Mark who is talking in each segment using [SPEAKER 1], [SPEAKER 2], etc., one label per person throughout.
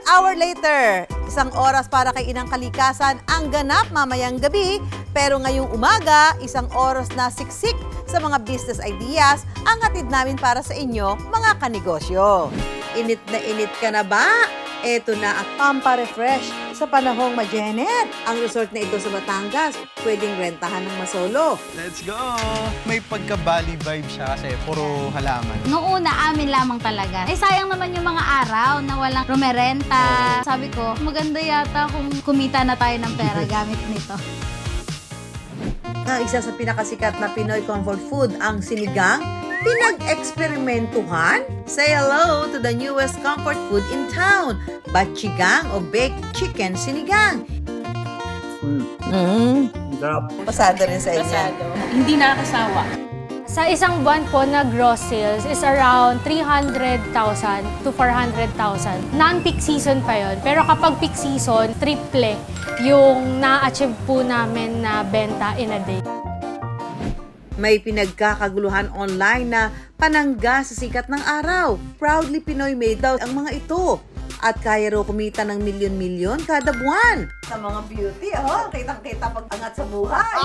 [SPEAKER 1] hour later, 1 oras para kay Inang Kalikasan ang ganap mamayang gabi, pero ngayong umaga, 1 oras na siksik sa mga business ideas ang hatid namin para sa inyo, mga kanegosyo. Init na init ka na ba? Eto na ang pampa-refresh sa panahong majenet. Ang resort na ito sa Batangas, pwedeng rentahan ng masolo.
[SPEAKER 2] Let's go! May pagka-Bali vibe siya kasi puro halaman.
[SPEAKER 3] Noong una, amin lamang talaga. Eh, sayang naman yung mga araw na walang rumerenta. Sabi ko, maganda yata kung kumita na tayo ng pera gamit nito.
[SPEAKER 1] Isa sa pinakasikat na Pinoy comfort food, ang sinigang, pinag-eksperimentuhan? Say hello to the newest comfort food in town, Batchigang o baked chicken sinigang. Pasado rin sa inyo.
[SPEAKER 4] Hindi nakakasawa.
[SPEAKER 5] Sa isang buwan po na gross sales is around 300,000 to 400,000. Non-peak season pa yon. Pero kapag peak season, triple yung na-achieve po namin na benta in a day.
[SPEAKER 1] May pinagkakaguluhan online na panangga sa sikat ng araw. Proudly Pinoy made daw ang mga ito. At kaya raw kumita ng milyon-milyon kada buwan. Sa mga beauty, kitang-kita pag-angat sa buhay.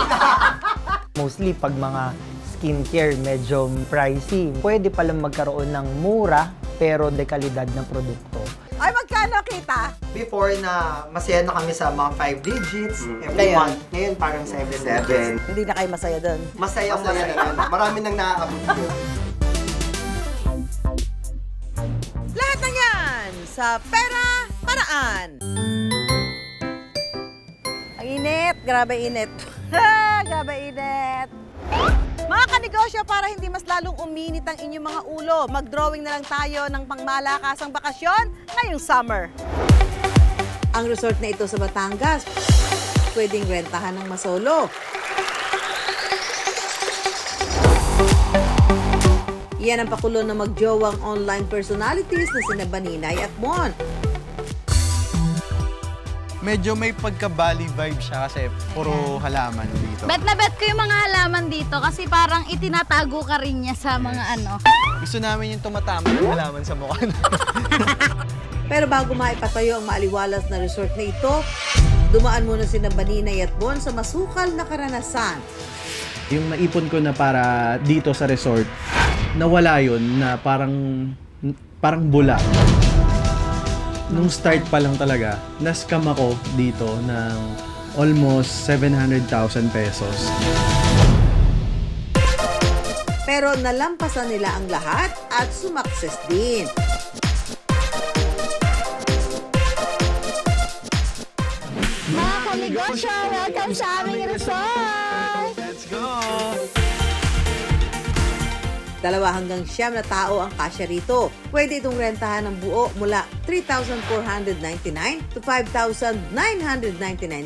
[SPEAKER 6] Mostly pag mga skincare medyo pricey, pwede palang magkaroon ng mura pero dekalidad na produkto.
[SPEAKER 1] Ay, magkano kita?
[SPEAKER 6] Before na masaya na kami sa mga 5 digits every month. Ngayon parang 7 digits.
[SPEAKER 1] Hindi na kayo masaya doon.
[SPEAKER 6] Masaya yun. Marami nang naaabot yun.
[SPEAKER 1] Lahat na yan sa Pera Paraan. Ang init, grabe init. Grabe init. Mga kanegosyo, para hindi mas lalong uminit ang inyong mga ulo, mag-drawing na lang tayo ng pangmalakasang bakasyon ngayong summer. Ang resort na ito sa Batangas, pwedeng rentahan ng masolo. Yan ang pakulo ng magjowang online personalities na sina Baninay at Bon.
[SPEAKER 2] Medyo may pagka-Bali vibe siya kasi puro halaman dito.
[SPEAKER 3] Bet na bet ko yung mga halaman dito kasi parang itinatago ka rin niya sa mga ano.
[SPEAKER 2] Gusto namin yung tumatama ng halaman sa mukha.
[SPEAKER 1] Pero bago maipatayo ang maaliwalas na resort na ito, dumaan muna sina Baninay at Bon sa masukal na karanasan.
[SPEAKER 7] Yung naipon ko na para dito sa resort, nawala yun na parang bula. Nung start pa lang talaga, na-scam ako dito ng almost 700,000 pesos.
[SPEAKER 1] Pero nalampasan nila ang lahat at sumakses din.
[SPEAKER 3] Mga kanegosyo, welcome sa aming resort!
[SPEAKER 2] Let's go!
[SPEAKER 1] 2 hanggang 9 na tao ang kasya rito. Pwede itong rentahan ng buo mula 3,499 to 5,999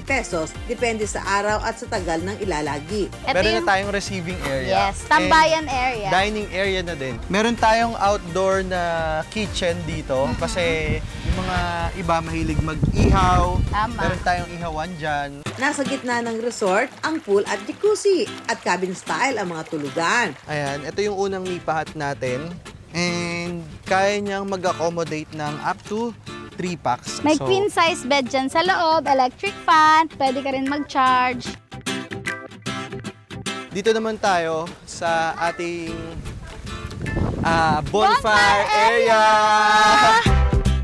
[SPEAKER 1] pesos, depende sa araw at sa tagal ng ilalagi.
[SPEAKER 2] Meron na tayong receiving area.
[SPEAKER 3] Yes, tambayan area.
[SPEAKER 2] Dining area na din. Meron tayong outdoor na kitchen dito kasi yung mga iba mahilig mag-ihaw.
[SPEAKER 3] Tama.
[SPEAKER 2] Meron tayong ihawan dyan.
[SPEAKER 1] Nasa gitna ng resort, ang pool at jacuzzi at cabin style ang mga tulugan.
[SPEAKER 2] Ayan, ito yung unang nipahat natin. And kaya niyang mag-accommodate ng up to 3 packs.
[SPEAKER 3] May queen size bed dyan sa loob, electric fan, pwede ka rin mag-charge.
[SPEAKER 2] Dito naman tayo sa ating bonfire area!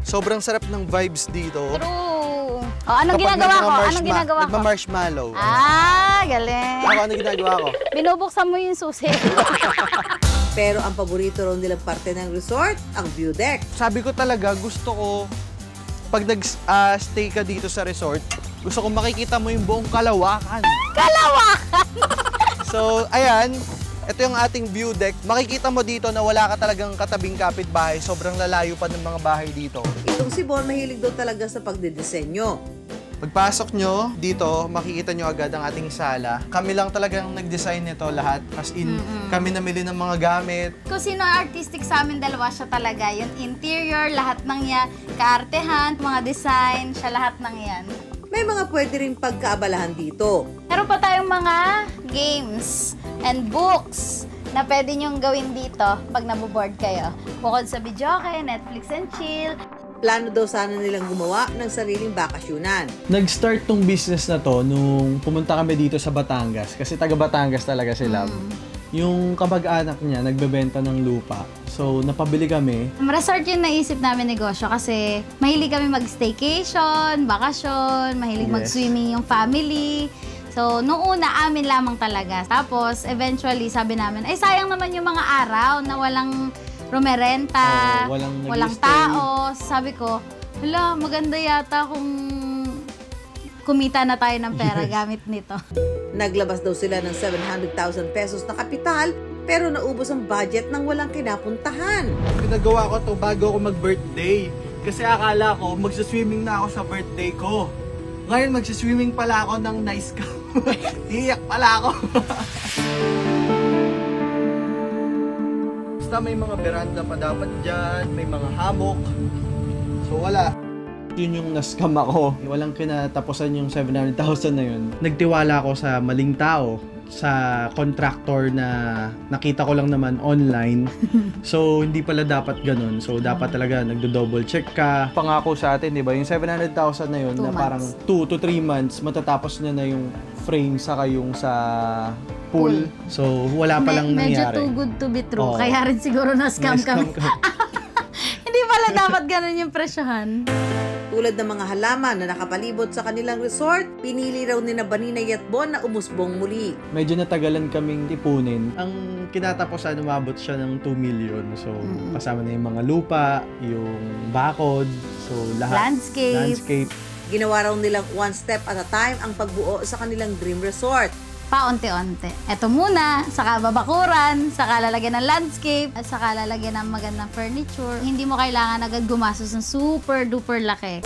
[SPEAKER 2] Sobrang sarap ng vibes dito.
[SPEAKER 3] True. Oh, anong ginagawa ko? Anong ginagawa ko?
[SPEAKER 2] Nagma-marshmallow.
[SPEAKER 3] Galing.
[SPEAKER 2] Ako, ano ginagawa ko?
[SPEAKER 3] Binubuksan mo yung susi.
[SPEAKER 1] Pero ang paborito rin nilang parte ng resort, ang view deck.
[SPEAKER 2] Sabi ko talaga, gusto ko, pag nag-stay ka dito sa resort, gusto ko makikita mo yung buong Kalawakan.
[SPEAKER 3] Kalawakan!
[SPEAKER 2] So, ayan, ito yung ating view deck. Makikita mo dito na wala ka talagang katabing kapitbahay. Sobrang lalayo pa ng mga bahay dito.
[SPEAKER 1] Itong si Bon mahilig daw talaga sa pagdidisenyo.
[SPEAKER 2] Pagpasok nyo dito, makikita nyo agad ang ating sala. Kami lang talagang nag-design nito lahat. As in, kami namili ng mga gamit.
[SPEAKER 3] Kung sino artistic sa amin dalawa, siya talaga. Yung interior, lahat ng yan, kaartehan, mga design, siya lahat ng yan.
[SPEAKER 1] May mga pwede rin pagkaabalahan dito.
[SPEAKER 3] Meron pa tayong mga games and books na pwede nyong gawin dito pag naboboard kayo. Bukod sa videoke, Netflix and chill.
[SPEAKER 1] Plano daw sana nilang gumawa ng sariling bakasyunan.
[SPEAKER 7] Nag-start tong business na to nung pumunta kami dito sa Batangas. Kasi taga Batangas talaga si Love. Yung kamag-anak niya, nagbebenta ng lupa. So, napabili kami.
[SPEAKER 3] Resort yung naisip namin negosyo kasi mahilig kami mag-staycation, bakasyon, mahilig
[SPEAKER 7] Yes.
[SPEAKER 3] mag-swimming yung family. So, nung una, amin lamang talaga. Tapos, eventually, sabi namin, ay sayang naman yung mga araw na walang rumerenta,
[SPEAKER 7] Oo, walang
[SPEAKER 3] walang
[SPEAKER 7] nag-i-stay.
[SPEAKER 3] tao. Sabi ko, hala, maganda yata kung kumita na tayo ng pera gamit nito.
[SPEAKER 1] Naglabas daw sila ng 700,000 pesos na kapital pero naubos ang budget nang walang kinapuntahan.
[SPEAKER 2] Pinagawa ko to bago ako mag-birthday. Kasi akala ko, magsaswimming na ako sa birthday ko. Ngayon, magsaswimming pala ako ng nice ka. Iiyak pala ako. Basta may mga veranda pa dapat dyan, may mga hammock. So wala.
[SPEAKER 7] Yun yung na-scam ako. Walang kinatapusan yung 700,000 na yun. Nagtiwala ako sa maling tao, sa contractor na nakita ko lang naman online. So, hindi pala dapat ganun. So, dapat talaga nagdo-double check ka. Pangako sa atin, di ba? Yung 700,000 na yun,
[SPEAKER 3] 2
[SPEAKER 7] na
[SPEAKER 3] months.
[SPEAKER 7] parang 2 to 3 months, matatapos na yung frame saka yung sa pool. So, wala palang
[SPEAKER 3] Medyo
[SPEAKER 7] nangyari.
[SPEAKER 3] too good to be true.
[SPEAKER 7] Oo.
[SPEAKER 3] Kaya rin siguro na-scam
[SPEAKER 7] Na-scam
[SPEAKER 3] kami. Hindi pala dapat ganun yung presyohan.
[SPEAKER 1] Tulad ng mga halaman na nakapalibot sa kanilang resort, pinili raw ni Baninay at Bon na umusbong muli.
[SPEAKER 7] Medyo natagalan kaming tipunin. Ang kinatapusan, umabot siya ng 2 million. So, kasama na yung mga lupa, yung bakod, so lahat. Landscape.
[SPEAKER 1] Ginawa raw nilang one step at a time ang pagbuo sa kanilang dream resort.
[SPEAKER 3] Paunti-unti. Ito muna, saka babakuran, saka lalagyan ng landscape, at saka lalagyan ng magandang furniture. Hindi mo kailangan agad gumastos ng super duper laki.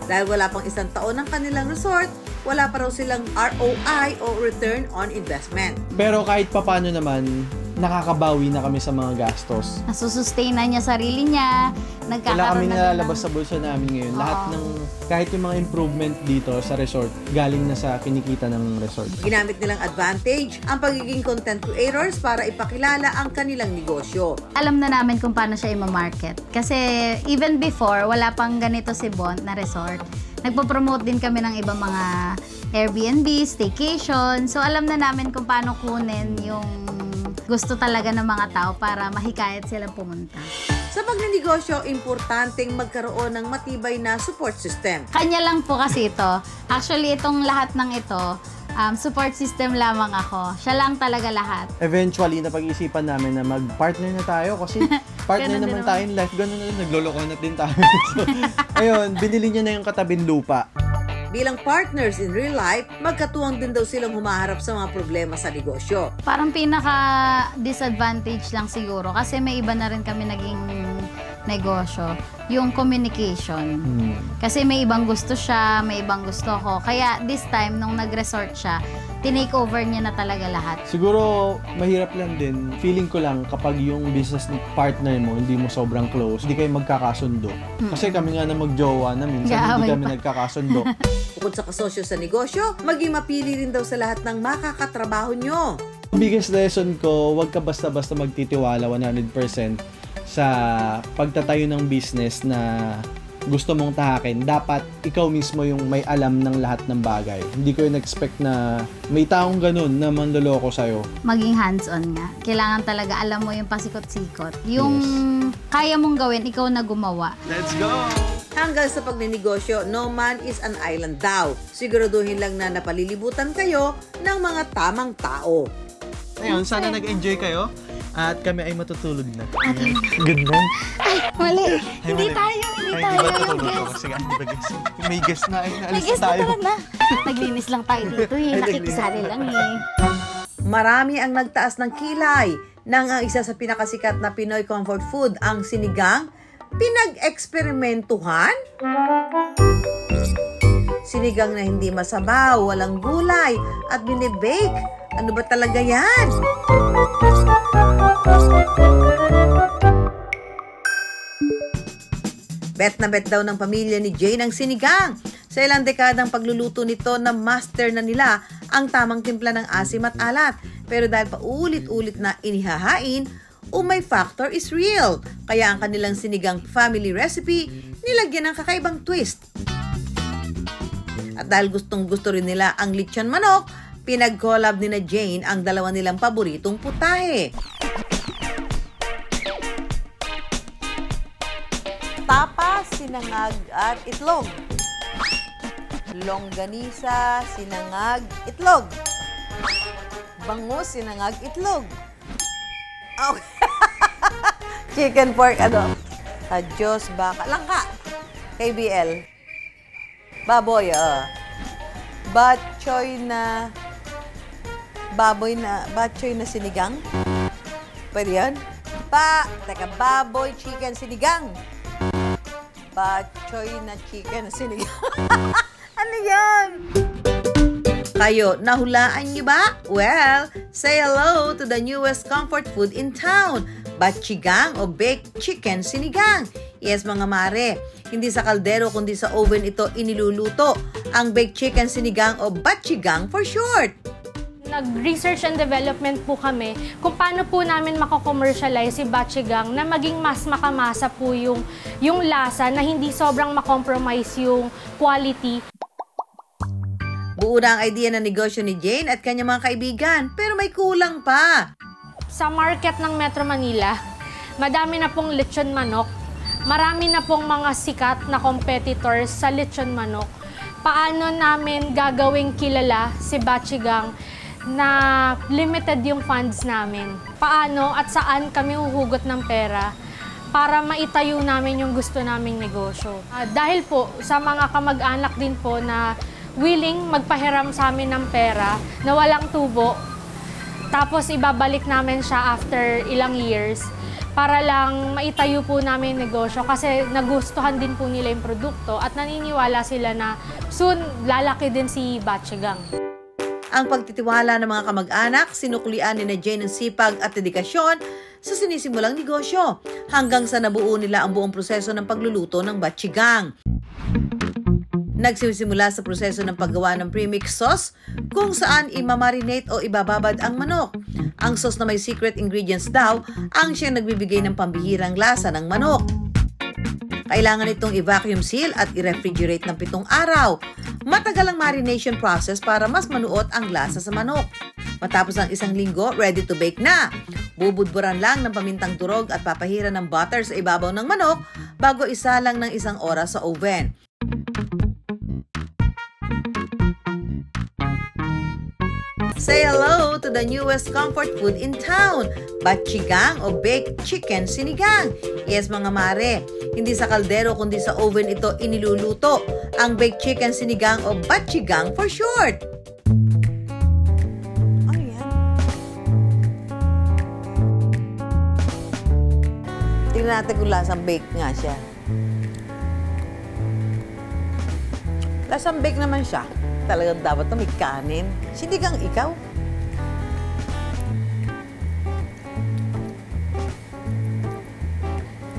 [SPEAKER 1] Dahil wala pang isang taon ng kanilang resort, wala pa raw silang ROI o Return on Investment.
[SPEAKER 7] Pero kahit papano naman, nakakabawi na kami sa mga gastos.
[SPEAKER 3] Nasusustain na niya sarili niya,
[SPEAKER 7] Wala
[SPEAKER 3] nagkakaroon
[SPEAKER 7] kami
[SPEAKER 3] na
[SPEAKER 7] nalalabas sa bulsa namin ngayon. Lahat ng, kahit yung mga improvement dito sa resort, galing na sa kinikita ng resort.
[SPEAKER 1] Ginamit nilang advantage ang pagiging content creators para ipakilala ang kanilang negosyo.
[SPEAKER 3] Alam na namin kung paano siya i-market. Kasi even before, wala pang ganito si Bond na resort. Nagpo-promote din kami ng ibang mga Airbnb, staycation. So alam na namin kung paano kunin yung gusto talaga ng mga tao para mahikayat silang pumunta.
[SPEAKER 1] Sa pagnenegosyo, importanteng magkaroon ng matibay na support system.
[SPEAKER 3] Kanya lang po kasi ito. Actually, itong lahat ng ito, support system lamang ako. Siya lang talaga lahat.
[SPEAKER 7] Eventually, napag-isipan namin na mag-partner na tayo kasi partner
[SPEAKER 3] Ganun
[SPEAKER 7] naman
[SPEAKER 3] din
[SPEAKER 7] tayo in life. Ganun na, naglolokohan din tayo. So, ayun, binili niya na yung katabing lupa.
[SPEAKER 1] Bilang partners in real life, magkatuwang din daw silang humaharap sa mga problema sa negosyo.
[SPEAKER 3] Parang pinaka-disadvantage lang siguro kasi may iba na rin kami naging negosyo, yung communication. Kasi may ibang gusto siya, may ibang gusto ko. Kaya this time, nung nag-resort siya, tinake over niya na talaga lahat.
[SPEAKER 7] Siguro, mahirap lang din. Feeling ko lang kapag yung business partner mo, hindi mo sobrang close, hindi kayo magkakasundo. Kasi kami nga na magjowa na minsan, hindi
[SPEAKER 3] Gaaway
[SPEAKER 7] kami
[SPEAKER 3] pa.
[SPEAKER 7] nagkakasundo.
[SPEAKER 1] Bukod sa kasosyo sa negosyo, maging mapili rin daw sa lahat ng makakatrabaho nyo.
[SPEAKER 7] Biggest lesson ko, wag ka basta-basta magtitiwala 100% sa pagtatayo ng business na gusto mong tahakin. Dapat ikaw mismo yung may alam ng lahat ng bagay. Hindi ko in-expect na may taong ganun na manloloko sa'yo.
[SPEAKER 3] Maging hands-on nga. Kailangan talaga alam mo yung pasikot-sikot. Yung kaya mong gawin, ikaw na gumawa.
[SPEAKER 2] Let's go!
[SPEAKER 1] Hanggang sa pagnenegosyo, no man is an island daw. Siguraduhin lang na napalilibutan kayo ng mga tamang tao.
[SPEAKER 2] Ayun, sana nag-enjoy kayo at kami ay matutulog na.
[SPEAKER 7] Good night.
[SPEAKER 3] Mali.
[SPEAKER 2] Ay,
[SPEAKER 3] Hindi
[SPEAKER 2] mali.
[SPEAKER 3] tayo
[SPEAKER 2] Ay,
[SPEAKER 3] yung
[SPEAKER 2] di ba tutulog
[SPEAKER 3] guest.
[SPEAKER 2] ako? Sige, hindi ba guest? May guest na. Ay,
[SPEAKER 3] May
[SPEAKER 2] naalis
[SPEAKER 3] guest
[SPEAKER 2] na
[SPEAKER 3] na
[SPEAKER 2] tayo.
[SPEAKER 3] talaga. Naglinis lang tayo dito eh. Nakikisali lang eh.
[SPEAKER 1] Marami ang nagtaas ng kilay nang ang isa sa pinakasikat na Pinoy comfort food, ang sinigang, pinag-eksperimentuhan? Sinigang na hindi masabaw, walang gulay, at binibake. Ano ba talaga yan? Bet na bet daw ng pamilya ni Jane ang sinigang. Sa ilang dekadang pagluluto nito na master na nila ang tamang timpla ng asim at alat. Pero dahil paulit-ulit na inihahain, umay factor is real. Kaya ang kanilang sinigang family recipe nilagyan ng kakaibang twist. At dahil gustong-gusto rin nila ang lechon manok, pinag-collab ni na Jane ang dalawa nilang paboritong putahe. Tapa, sinangag at itlog. Longganisa, sinangag, itlog. Bangus, sinangag, itlog. Okay. Chicken, pork, Diyos, baka. Langka. KBL. Baboy, batchoy na sinigang. Pwede yan? Baboy, chicken, sinigang. Batchoy na chicken, sinigang. Ano yan? Kayo, nahulaan niyo ba? Well, say hello to the newest comfort food in town. Batchigang o baked chicken sinigang. Yes, mga mare, hindi sa kaldero kundi sa oven ito iniluluto. Ang baked chicken sinigang o batchigang for short.
[SPEAKER 5] Nag-research and development po kami kung paano po namin mako-commercialize si batchigang na maging mas makamasa po yung lasa na hindi sobrang makompromise yung quality.
[SPEAKER 1] Buo na ang idea ng negosyo ni Jane at kanyang mga kaibigan, pero may kulang pa.
[SPEAKER 5] Sa market ng Metro Manila, madami na pong lechon manok. Marami na pong mga sikat na competitors sa lechon manok. Paano namin gagawing kilala si batchigang na limited yung funds namin? Paano at saan kami huhugot ng pera para maitayo namin yung gusto naming negosyo? Dahil po sa mga kamag-anak din po na willing magpahiram sa amin ng pera na walang tubo, tapos ibabalik namin siya after ilang years para lang maitayo po namin yung negosyo kasi nagustuhan din po nila yung produkto at naniniwala sila na soon lalaki din si batchigang.
[SPEAKER 1] Ang pagtitiwala ng mga kamag-anak, sinuklian ni na Jane ng sipag at dedikasyon sa sinisimulang negosyo hanggang sa nabuo nila ang buong proseso ng pagluluto ng batchigang. Nagsisimula sa proseso ng paggawa ng premix sauce kung saan imamarinate o ibababad ang manok. Ang sauce na may secret ingredients daw ang siyang nagbibigay ng pambihirang lasa ng manok. Kailangan itong i-vacuum seal at i-refrigerate ng 7 araw. Matagal ang marination process para mas manuot ang lasa sa manok. Matapos ang 1 linggo, ready to bake na. Bubudburan lang ng pamintang durog at papahiran ng butter sa ibabaw ng manok bago isalang ng 1 oras sa oven. Say hello to the newest comfort food in town, batchigang o baked chicken sinigang. Yes, mga mare, hindi sa kaldero kundi sa oven ito iniluluto. Ang baked chicken sinigang o batchigang for short. Ano yan? Tingnan natin kung lasang baked nga siya. Lasang baked naman siya. Talagang dapat na may kanin. Sinigang ikaw.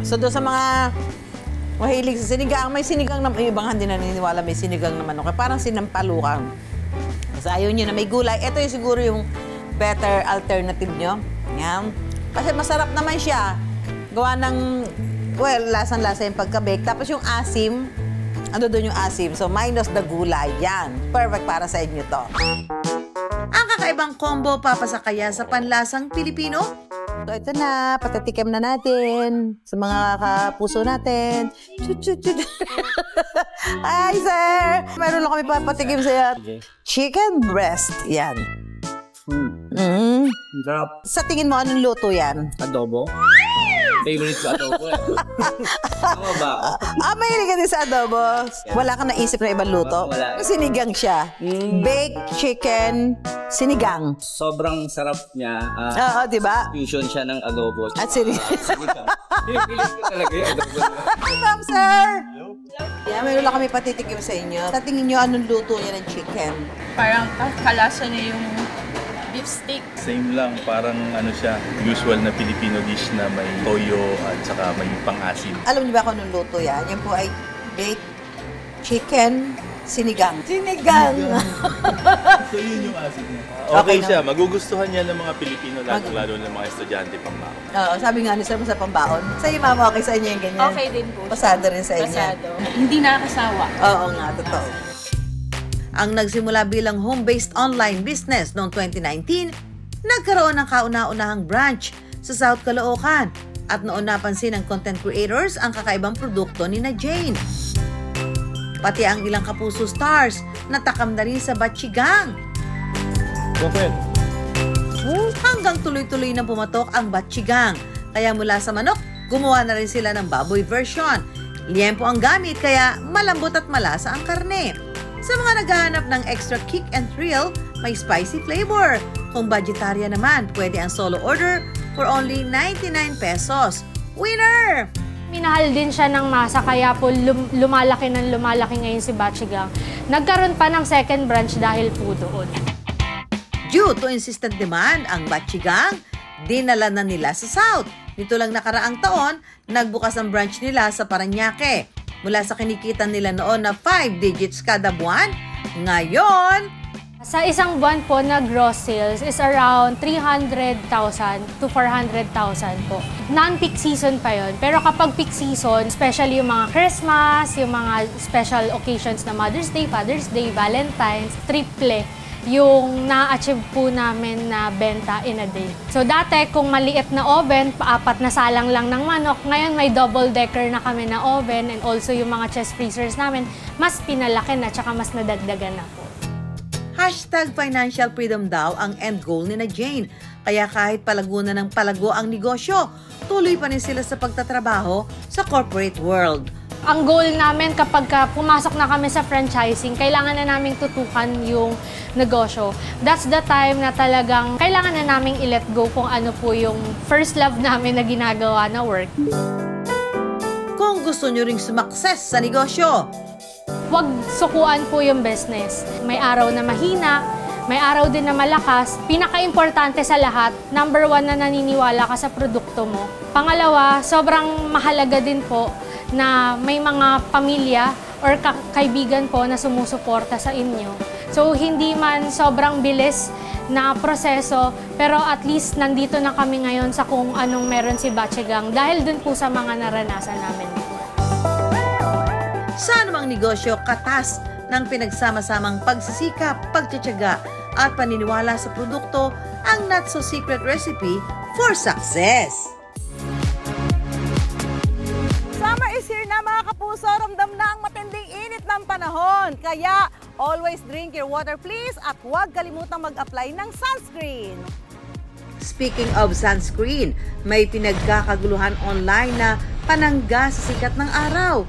[SPEAKER 1] So doon sa mga mahilig sa sinigang, may sinigang na, ibang hindi naniniwala may sinigang naman. Okay, parang sinampalukan. Kasi ayaw nyo na may gulay. Ito yung siguro yung better alternative nyo. Yan. Kasi masarap naman siya. Gawa ng, well, lasang-lasa yung pagka-bake. Tapos yung asim, ano doon yung asim? So, minus the gulay. Yan. Perfect para sa inyo to. Ang kakaibang combo papasakaya sa panlasang Pilipino. So, ito na. Patatikim na natin. Sa mga kapuso natin. Hi, sir! Mayroon lang kami papatikim sa'yo. Chicken breast. Yan. Sa tingin mo, anong luto yan?
[SPEAKER 4] Adobo? Favorite ko adobo eh. Tama ba ako?
[SPEAKER 1] Mahilig ka din sa adobo. Wala kang naisip na ibang luto?
[SPEAKER 4] Wala.
[SPEAKER 1] Sinigang siya. Baked chicken sinigang.
[SPEAKER 4] Sobrang sarap niya.
[SPEAKER 1] Oo, di ba?
[SPEAKER 4] Fusion siya ng adobo.
[SPEAKER 1] At sinigang.
[SPEAKER 4] Pinipilit ko talaga yung adobo.
[SPEAKER 1] Hi, ma'am, sir! Yeah, mayroon lang kami patitikim sa inyo. Sa tingin nyo, anong luto niya ng chicken?
[SPEAKER 8] Parang kalasa niya yung beef steak.
[SPEAKER 9] Same lang, parang ano siya, usual na Filipino dish na may toyo at saka may pang-asim.
[SPEAKER 1] Alam niyo ba kung anong luto yan? Yan po ay baked chicken Sinigang. Sinigang.
[SPEAKER 9] So yun yung asin niya.
[SPEAKER 1] Okay
[SPEAKER 9] Okay siya, magugustuhan niya ng mga Pilipino, lalo ng mga estudyante pang baon.
[SPEAKER 1] Oo, sabi nga ni Sir mo sa pambaon. Sa'yo, mama, okay sa inyo yung ganyan?
[SPEAKER 8] Okay din po.
[SPEAKER 1] Pasado rin sa inyo.
[SPEAKER 8] Pasado. Hindi nakakasawa.
[SPEAKER 1] Oo nga, totoo. Ang nagsimula bilang home-based online business noong 2019, nagkaroon ng kauna-unahang branch sa South Caloocan at noon napansin ng content creators ang kakaibang produkto ni na Jane. Pati ang ilang kapuso stars natakam na rin sa Batchigang. Hanggang tuloy-tuloy na pumatok ang Batchigang. Kaya mula sa manok, gumawa na rin sila ng baboy version. Liempo ang gamit kaya malambot at malasa ang karne. Sa mga naghahanap ng extra kick and thrill, may spicy flavor. Kung vegetarian naman, pwede ang solo order for only 99 pesos. Winner!
[SPEAKER 5] Minahal din siya ng masa kaya po lumalaki ngayon si Batchigang. Nagkaroon pa ng second branch dahil po doon.
[SPEAKER 1] Due to insistent demand ang Batchigang, dinala na nila sa South. Nito lang nakaraang taon, nagbukas ang branch nila sa Parañaque. Mula sa kinikita nila noon na 5 digits kada buwan, ngayon,
[SPEAKER 5] Sa isang buwan po na gross sales is around 300,000 to 400,000 po. Non-peak season pa yon. Pero kapag peak season, especially yung mga Christmas, yung mga special occasions na Mother's Day, Father's Day, Valentine's, triple yung na-achieve po namin na benta in a day. So dati kung maliit na oven, paapat na salang lang ng manok. Ngayon may double decker na kami na oven and also yung mga chest freezers namin, mas pinalaki na tsaka mas nadagdagan na po.
[SPEAKER 1] #financial freedom daw ang end goal ni na Jane. Kaya kahit palago na ng palago ang negosyo, tuloy pa rin sila sa pagtatrabaho sa corporate world.
[SPEAKER 5] Ang goal namin kapag pumasok na kami sa franchising, kailangan na naming tutukan yung negosyo. That's the time na talagang kailangan na naming i-let go kung ano po yung first love namin na ginagawa na work.
[SPEAKER 1] Kung gusto nyo ring sumakses sa negosyo,
[SPEAKER 5] Huwag sukuan po yung business. May araw na mahina, may araw din na malakas. Pinaka-importante sa lahat, number 1 na naniniwala ka sa produkto mo. Pangalawa, sobrang mahalaga din po na may mga pamilya or kaibigan po na sumusuporta sa inyo. So, hindi man sobrang bilis na proseso, pero at least nandito na kami ngayon sa kung anong meron si Batchigang dahil dun po sa mga naranasan namin.
[SPEAKER 1] sa anumang negosyo, katas ng pinagsama-samang pagsisikap, pagtsatsaga at paniniwala sa produkto ang not-so-secret recipe for success. Summer is here na mga kapuso, ramdam na ang matinding init ng panahon. Kaya always drink your water please at huwag kalimutang mag-apply ng sunscreen. Speaking of sunscreen, may pinagkakaguluhan online na panangga sa sikat ng araw.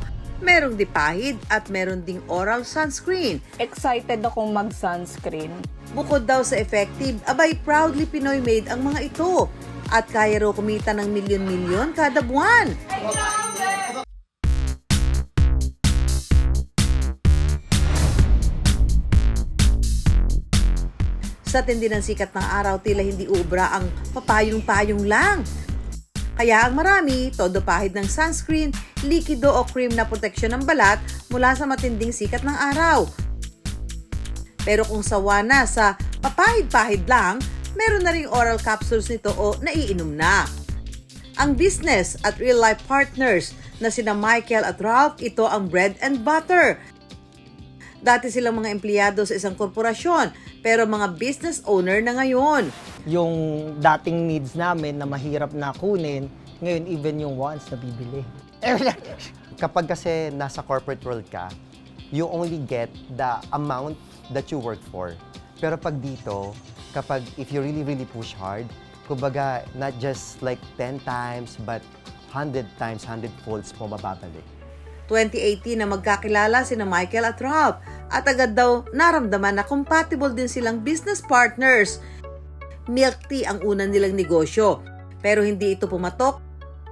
[SPEAKER 1] Merong dipahid at meron ding oral sunscreen.
[SPEAKER 8] Excited akong mag-sunscreen.
[SPEAKER 1] Bukod daw sa effective, abay proudly Pinoy made ang mga ito. At kaya raw kumita ng milyon-milyon kada buwan. Sa tindi ng sikat ng araw, tila hindi ubra ang papayong-payong lang. Kaya ang marami, todo pahid ng sunscreen, likido o cream na proteksyon ng balat mula sa matinding sikat ng araw. Pero kung sawa na sa papahid-pahid lang, meron na ring oral capsules nito o naiinom na. Ang business at real-life partners na sina Michael at Ralph, ito ang bread and butter. Dati silang mga empleyado sa isang korporasyon, pero mga business owner na ngayon.
[SPEAKER 6] Yung dating needs namin na mahirap na kunin, ngayon even yung wants na bibili.
[SPEAKER 10] Kapag kasi nasa corporate world ka, you only get the amount that you work for. Pero pag dito, kapag if you really push hard, kumbaga not just like 10 times but 100 times, 100 folds mo mababalik.
[SPEAKER 1] 2018 na magkakilala sina Michael at Ralph at agad daw naramdaman na compatible din silang business partners. Milk tea ang unang nilang negosyo, pero hindi ito pumatok.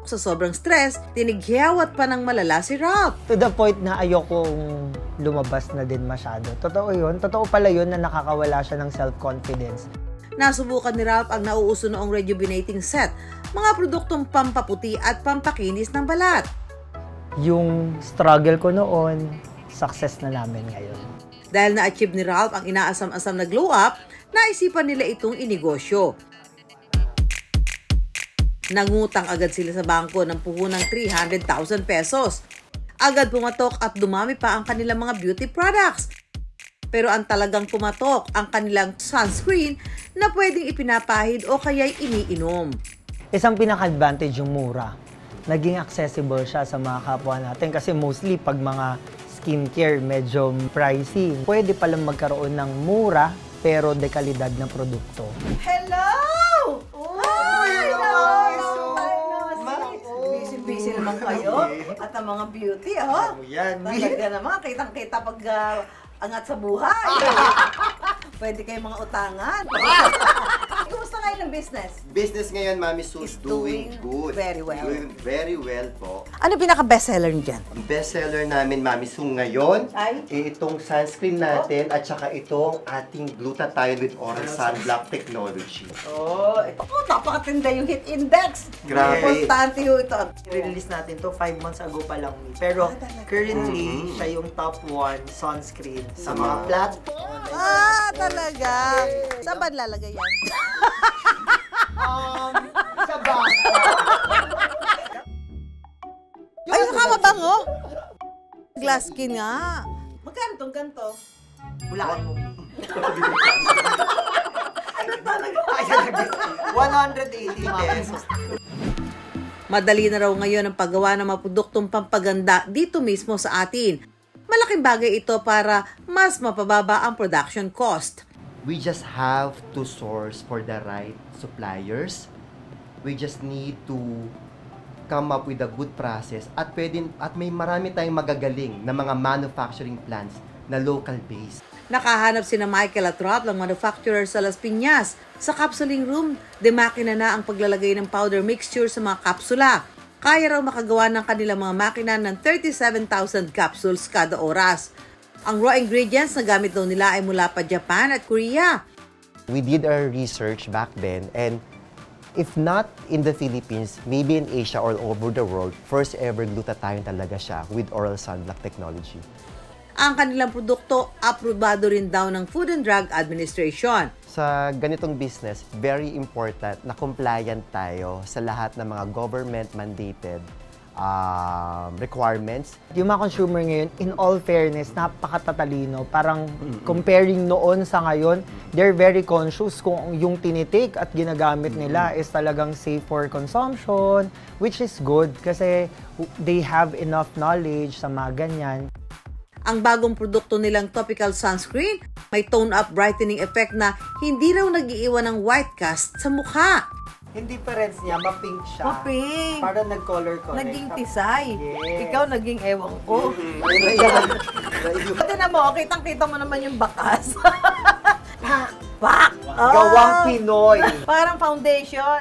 [SPEAKER 1] Sa sobrang stress, tinighiyawat pa ng malala si Ralph.
[SPEAKER 6] To the point na ayokong lumabas na din masyado. Totoo yun. Totoo pala yun na nakakawala siya ng self-confidence.
[SPEAKER 1] Nasubukan ni Ralph ang nauuso noong rejuvenating set, mga produktong pampaputi at pampakinis ng balat.
[SPEAKER 6] Yung struggle ko noon, success na namin ngayon.
[SPEAKER 1] Dahil na-achieve ni Ralph ang inaasam-asam na glow up, naisipan nila itong inegosyo. Nangutang agad sila sa bangko ng puhunang 300,000 pesos. Agad pumatok at dumami pa ang kanilang mga beauty products. Pero ang talagang pumatok ang kanilang sunscreen na pwedeng ipinapahid o kaya'y iniinom.
[SPEAKER 6] Isang pinaka-advantage yung mura. Naging accessible siya sa mga kapwa natin kasi mostly pag mga skincare medyo pricey. Pwede palang magkaroon ng mura pero dekalidad na produkto.
[SPEAKER 1] Hello! Busy naman kayo at ang mga beauty, oh. Talaga naman, kitang-kita pag angat sa buhay. Pwede kayong mga utangan. Kumusta ngayon ang business?
[SPEAKER 10] Business ngayon, Mami Sue, is doing good.
[SPEAKER 1] Very well.
[SPEAKER 10] Doing very well po.
[SPEAKER 1] Ano pinaka-bestseller niyo dyan?
[SPEAKER 10] Ang bestseller namin, Mami Sue, ngayon,
[SPEAKER 1] Ay?
[SPEAKER 10] itong sunscreen natin at saka itong ating glutathione with oral sunblock technology.
[SPEAKER 1] Oh, ito po, napakatinda yung hit index.
[SPEAKER 10] Grabe.
[SPEAKER 1] Importante yung ito.
[SPEAKER 6] Release natin to 5 months ago pa lang. Pero currently, siya yung top 1 sunscreen sa mga platform.
[SPEAKER 1] Talaga. Saan ba lalagay yan?
[SPEAKER 6] Sa bangko.
[SPEAKER 1] Ay, nakamabango. Glass skin nga. Magkano itong ganito?
[SPEAKER 6] Hulaan mo.
[SPEAKER 1] Ano talaga?
[SPEAKER 6] 180 pesos.
[SPEAKER 1] Madali na raw ngayon ang paggawa ng mga produktong pampaganda dito mismo sa atin. Malaking bagay ito para mas mapababa ang production cost.
[SPEAKER 10] We just have to source for the right suppliers. We just need to come up with a good process at may marami tayong magagaling na mga manufacturing plants na local based.
[SPEAKER 1] Nakahanap sina Michael at Rob ng manufacturer sa Las Piñas. Sa capsuling room, demakina na ang paglalagay ng powder mixture sa mga kapsula. Kaya raw makagawa ng kanilang mga makina ng 37,000 capsules kada oras. Ang raw ingredients na gamit daw nila ay mula pa Japan at Korea.
[SPEAKER 10] We did our research back then, and if not in the Philippines, maybe in Asia or all over the world, first ever glutathione talaga siya with oral sunblock technology.
[SPEAKER 1] Ang kanilang produkto, aprobado rin daw ng Food and Drug Administration.
[SPEAKER 10] Sa ganitong business, very important na compliant tayo sa lahat ng mga government-mandated requirements.
[SPEAKER 6] Yung mga consumer ngayon, in all fairness, napakatatalino. Parang comparing noon sa ngayon, they're very conscious kung yung tinitake at ginagamit nila is talagang safe for consumption, which is good kasi they have enough knowledge sa mga ganyan.
[SPEAKER 1] Ang bagong produkto nilang topical sunscreen, may tone-up brightening effect na hindi raw nag-iiwan ng white cast sa mukha.
[SPEAKER 6] Yung difference niya, ma-pink siya.
[SPEAKER 1] Ma-pink.
[SPEAKER 6] Para nag-color correct.
[SPEAKER 1] Naging tisay.
[SPEAKER 6] Yes.
[SPEAKER 1] Ikaw naging ewan ko. Tignan mo, kitang-kita mo naman yung bakas. Pak!
[SPEAKER 6] Gawang Pinoy.
[SPEAKER 1] Parang foundation.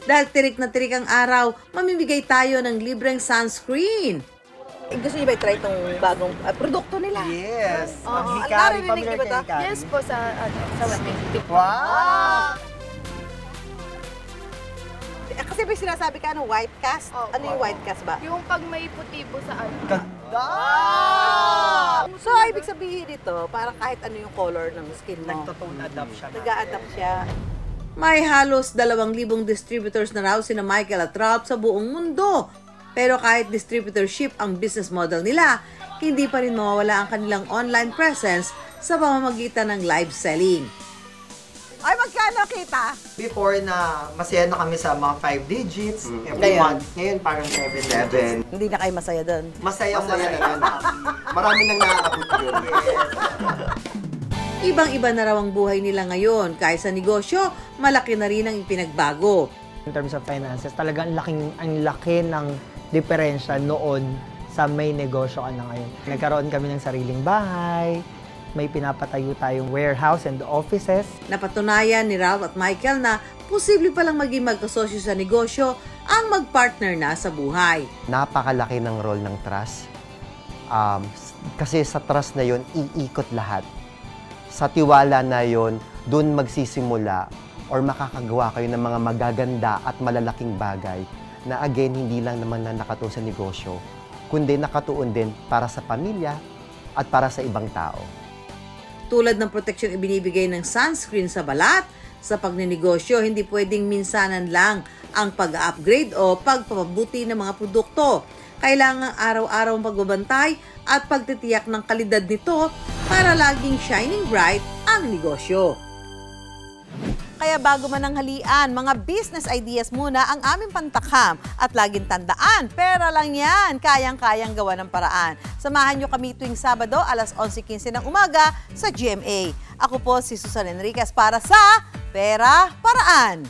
[SPEAKER 1] Dahil tirik na tirik ang araw, mamimigay tayo ng libreng sunscreen. Gusto niyo ba i-try itong bagong produkto nila?
[SPEAKER 6] Yes.
[SPEAKER 1] Oh,
[SPEAKER 6] Ang hikari,
[SPEAKER 1] narinig niyo ba ito?
[SPEAKER 6] hikari.
[SPEAKER 8] Yes po, sa 150.
[SPEAKER 6] Wow!
[SPEAKER 1] Kasi may sinasabi ka, white cast?
[SPEAKER 8] Oh,
[SPEAKER 1] Ano yung white cast ba?
[SPEAKER 8] Yung pag may puti po sa ano.
[SPEAKER 6] Ganda!
[SPEAKER 1] So, ibig sabihin dito, parang kahit ano yung color ng skin mo.
[SPEAKER 6] Nagtotone adapt siya.
[SPEAKER 1] Nag-a-adapt siya. May halos 2,000 distributors na raw sina Michael at Rob sa buong mundo. Pero kahit distributorship ang business model nila, hindi pa rin mawawala ang kanilang online presence sa pamamagitan ng live selling. Ay, magkano kita?
[SPEAKER 6] Before na masaya na kami sa mga 5 digits every
[SPEAKER 1] Ngayon?
[SPEAKER 6] month. Ngayon parang 7 digits.
[SPEAKER 1] Hindi na kayo masaya doon.
[SPEAKER 6] Masaya
[SPEAKER 10] Na yun. Marami nang nakakabot yun.
[SPEAKER 1] Ibang-iba na raw ang buhay nila ngayon. Kahit sa negosyo, malaki na rin ang ipinagbago.
[SPEAKER 6] In terms of finances, talagang ang laki ng diferensya noon sa may negosyo ka na ngayon. Nagkaroon kami ng sariling bahay, may pinapatayo tayong warehouse and offices.
[SPEAKER 1] Napatunayan ni Ralph at Michael na posible palang maging magkasosyo sa negosyo ang magpartner na sa buhay.
[SPEAKER 10] Napakalaki ng role ng trust. Kasi sa trust na yun, iikot lahat. Sa tiwala na yun, dun magsisimula or makakagawa kayo ng mga magaganda at malalaking bagay na again, hindi lang naman na nakatulong sa negosyo, kundi nakatuon din para sa pamilya at para sa ibang tao.
[SPEAKER 1] Tulad ng proteksyong ibinibigay ng sunscreen sa balat, sa pagnenegosyo, hindi pwedeng minsanan lang ang pag-upgrade o pagpapabuti ng mga produkto. Kailangan araw-araw pagbabantay at pagtitiyak ng kalidad nito para laging shining bright ang negosyo. Kaya bago man ang halian, mga business ideas muna ang aming pantakam. At laging tandaan, pera lang yan, kayang-kayang gawa ng paraan. Samahan nyo kami tuwing Sabado, alas 11:15 ng umaga sa GMA. Ako po si Susan Enriquez para sa Pera Paraan.